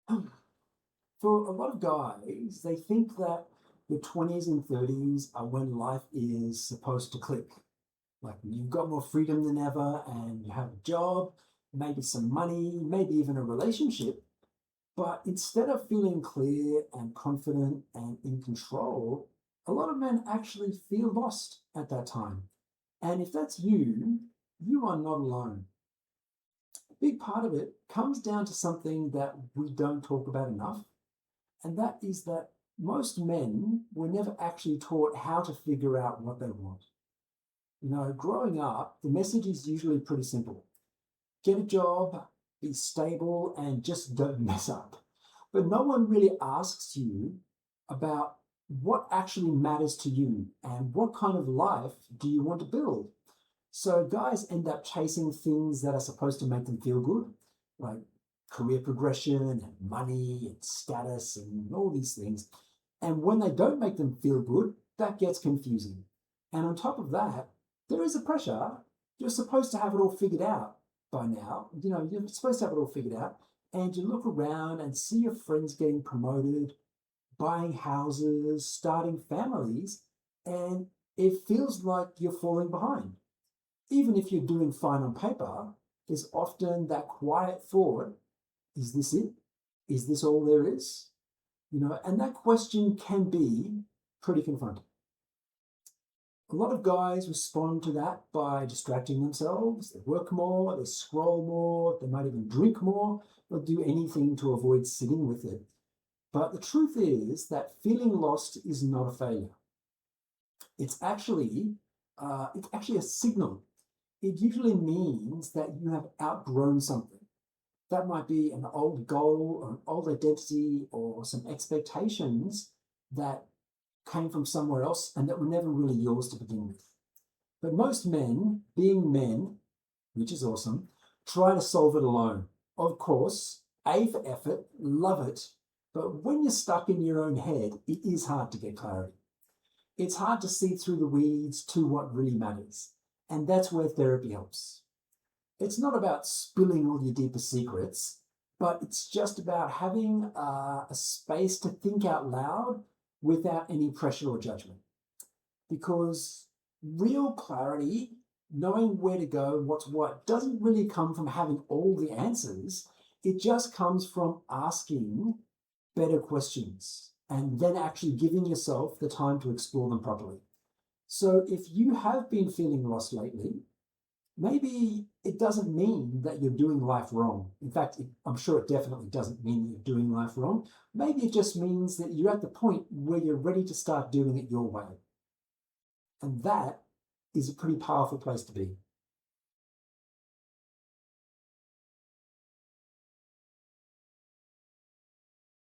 For a lot of guys, they think that your 20s and 30s are when life is supposed to click. Like you've got more freedom than ever and you have a job, maybe some money, maybe even a relationship. But instead of feeling clear and confident and in control, a lot of men actually feel lost at that time. And if that's you, you are not alone. A big part of it comes down to something that we don't talk about enough, and that is that most men were never actually taught how to figure out what they want. Growing up, the message is usually pretty simple: get a job, be stable, and just don't mess up. But no one really asks you about what actually matters to you and what kind of life do you want to build. So guys end up chasing things that are supposed to make them feel good, like career progression and money and status and all these things. And when they don't make them feel good, that gets confusing. And on top of that, there is a pressure. You're supposed to have it all figured out by now. You're supposed to have it all figured out. And you look around and see your friends getting promoted, buying houses, starting families, and it feels like you're falling behind. Even if you're doing fine on paper, there's often that quiet thought: is this it? Is this all there is? And that question can be pretty confronting. A lot of guys respond to that by distracting themselves. They work more, they scroll more, they might even drink more, they'll do anything to avoid sitting with it. But the truth is that feeling lost is not a failure. It's actually, it's actually a signal. It usually means that you have outgrown something. That might be an old goal or an old identity or some expectations that came from somewhere else and that were never really yours to begin with. But most men, being men, which is awesome, try to solve it alone. Of course, A for effort, love it, but when you're stuck in your own head, it is hard to get clarity. It's hard to see through the weeds to what really matters. And that's where therapy helps. It's not about spilling all your deepest secrets, but it's just about having a space to think out loud without any pressure or judgment. Because real clarity, knowing where to go, what's what, doesn't really come from having all the answers. It just comes from asking better questions and then actually giving yourself the time to explore them properly. So if you have been feeling lost lately, maybe it doesn't mean that you're doing life wrong. In fact, I'm sure it definitely doesn't mean that you're doing life wrong. Maybe it just means that you're at the point where you're ready to start doing it your way. And that is a pretty powerful place to be.